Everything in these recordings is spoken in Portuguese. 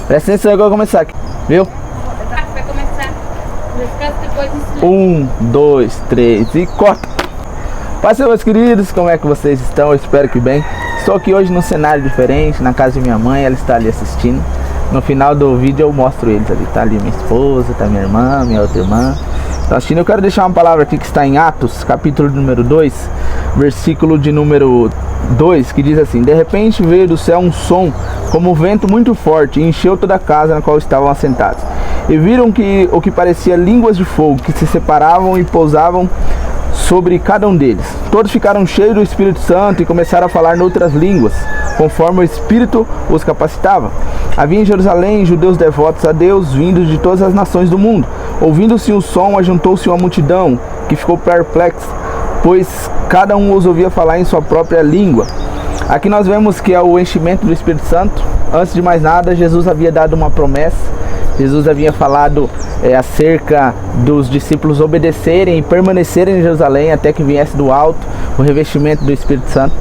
Presta atenção que eu vou começar aqui, viu? Vai começar. Depois 1, 2, 3 e corta! Paz, meus queridos, como é que vocês estão? Eu espero que bem. Estou aqui hoje num cenário diferente, na casa de minha mãe, ela está ali assistindo. No final do vídeo eu mostro eles ali, tá ali minha esposa, tá minha irmã, minha outra irmã. Então, assistindo, eu quero deixar uma palavra aqui que está em Atos, capítulo número 2, versículo de número 2, que diz assim: de repente veio do céu um som como um vento muito forte e encheu toda a casa na qual estavam assentados. E viram que o que parecia línguas de fogo que se separavam e pousavam sobre cada um deles. Todos ficaram cheios do Espírito Santo e começaram a falar noutras línguas, conforme o Espírito os capacitava. Havia em Jerusalém judeus devotos a Deus, vindos de todas as nações do mundo. Ouvindo-se o som, ajuntou-se uma multidão, que ficou perplexa, pois cada um os ouvia falar em sua própria língua. Aqui nós vemos que é o enchimento do Espírito Santo. Antes de mais nada, Jesus havia dado uma promessa. Jesus havia falado acerca dos discípulos obedecerem e permanecerem em Jerusalém até que viesse do alto o revestimento do Espírito Santo.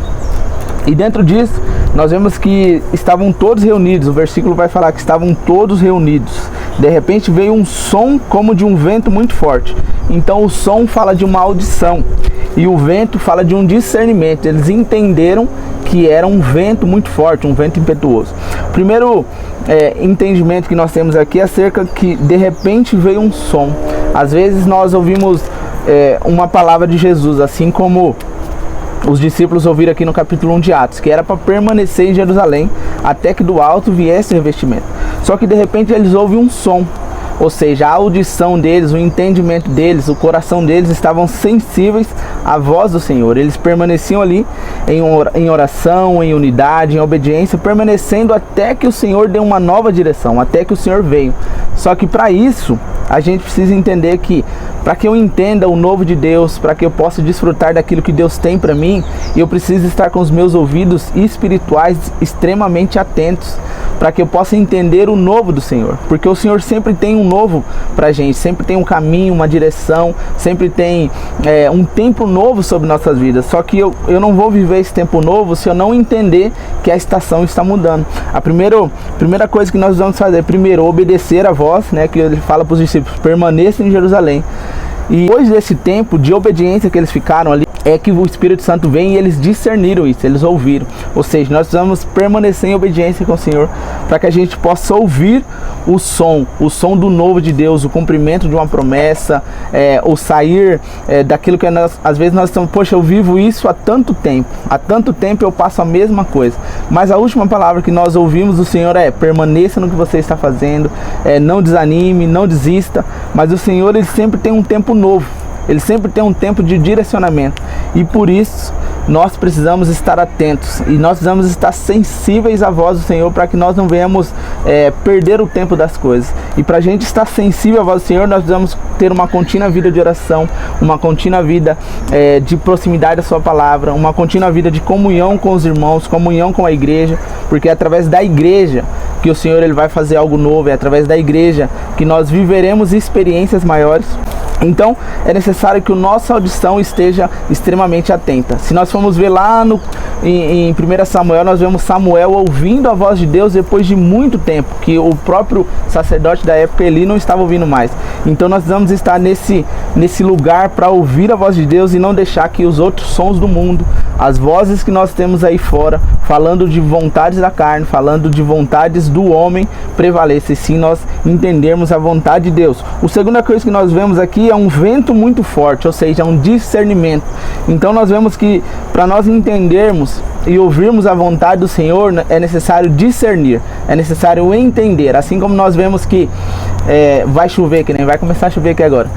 E dentro disso, nós vemos que estavam todos reunidos. O versículo vai falar que estavam todos reunidos. De repente veio um som como de um vento muito forte. Então o som fala de uma audição e o vento fala de um discernimento. Eles entenderam que era um vento muito forte, um vento impetuoso. O primeiro entendimento que nós temos aqui é acerca que de repente veio um som. Às vezes nós ouvimos uma palavra de Jesus, assim como os discípulos ouviram aqui no capítulo 1 de Atos, que era para permanecer em Jerusalém até que do alto viesse o revestimento. Só que de repente eles ouvem um som, ou seja, a audição deles, o entendimento deles, o coração deles estavam sensíveis à voz do Senhor. Eles permaneciam ali em oração, em unidade, em obediência, permanecendo até que o Senhor deu uma nova direção, até que o Senhor veio. Só que para isso, a gente precisa entender que, para que eu entenda o novo de Deus, para que eu possa desfrutar daquilo que Deus tem para mim, eu preciso estar com os meus ouvidos espirituais extremamente atentos, para que eu possa entender o novo do Senhor. Porque o Senhor sempre tem um novo para a gente, sempre tem um caminho, uma direção, sempre tem um tempo novo sobre nossas vidas. Só que eu não vou viver esse tempo novo se eu não entender que a estação está mudando. A primeira coisa que nós vamos fazer é, primeiro, obedecer a voz, né, que ele fala para os discípulos: permaneçam em Jerusalém. E depois desse tempo de obediência que eles ficaram ali, é que o Espírito Santo vem e eles discerniram isso, eles ouviram. Ou seja, nós precisamos permanecer em obediência com o Senhor, para que a gente possa ouvir o som do novo de Deus, o cumprimento de uma promessa, o sair daquilo que às vezes nós estamos: poxa, eu vivo isso há tanto tempo eu passo a mesma coisa. Mas a última palavra que nós ouvimos do Senhor é: permaneça no que você está fazendo, não desanime, não desista. Mas o Senhor, ele sempre tem um tempo novo. Ele sempre tem um tempo de direcionamento. E por isso nós precisamos estar atentos. E nós precisamos estar sensíveis à voz do Senhor, para que nós não venhamos perder o tempo das coisas. E para a gente estar sensível à voz do Senhor, nós precisamos ter uma contínua vida de oração, uma contínua vida de proximidade da sua palavra, uma contínua vida de comunhão com os irmãos, comunhão com a igreja. Porque é através da igreja que o Senhor, ele vai fazer algo novo. É através da igreja que nós viveremos experiências maiores. Então é necessário que a nossa audição esteja extremamente atenta. Se nós formos ver lá em 1 Samuel, nós vemos Samuel ouvindo a voz de Deus depois de muito tempo, que o próprio sacerdote da época, Eli, não estava ouvindo mais. Então nós precisamos estar nesse lugar para ouvir a voz de Deus e não deixar que os outros sons do mundo, as vozes que nós temos aí fora, falando de vontades da carne, falando de vontades do homem, prevaleça, e sim nós entendermos a vontade de Deus. A segunda coisa que nós vemos aqui é um vento muito forte, ou seja, um discernimento. Então nós vemos que para nós entendermos e ouvirmos a vontade do Senhor, é necessário discernir, é necessário entender. Assim como nós vemos que vai chover, que nem vai começar a chover aqui agora,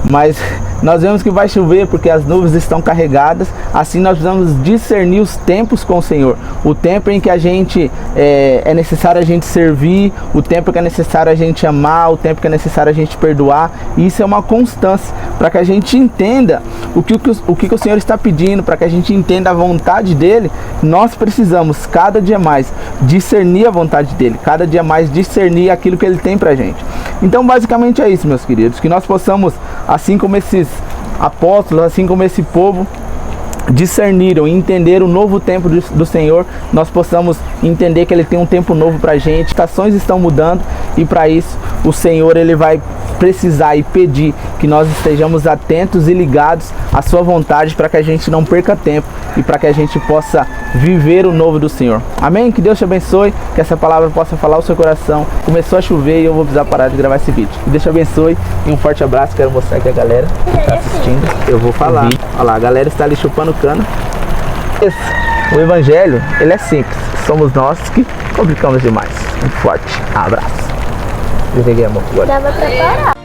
mas nós vemos que vai chover porque as nuvens estão carregadas. Assim nós precisamos discernir os tempos com o Senhor, o tempo em que a gente é necessário a gente servir, o tempo que é necessário a gente amar, o tempo que é necessário a gente perdoar. E isso é uma constância para que a gente entenda o que o Senhor está pedindo, para que a gente entenda a vontade dele. Nós precisamos cada dia mais discernir a vontade dele, cada dia mais discernir aquilo que ele tem pra gente. Então basicamente é isso, meus queridos, que nós possamos, assim como esses apóstolos, assim como esse povo, discerniram e entenderam o novo tempo do Senhor, nós possamos entender que Ele tem um tempo novo pra gente. As estações estão mudando e para isso o Senhor Ele vai precisar e pedir que nós estejamos atentos e ligados à sua vontade para que a gente não perca tempo e para que a gente possa viver o novo do Senhor. Amém? Que Deus te abençoe, que essa palavra possa falar o seu coração. Começou a chover e eu vou precisar parar de gravar esse vídeo. Que Deus te abençoe e um forte abraço. Quero mostrar aqui a galera que está assistindo. Eu vou falar. Olha lá, a galera está ali chupando cana. O evangelho, ele é simples. Somos nós que complicamos demais. Um forte abraço. Eu peguei a mão agora. Dava pra parar.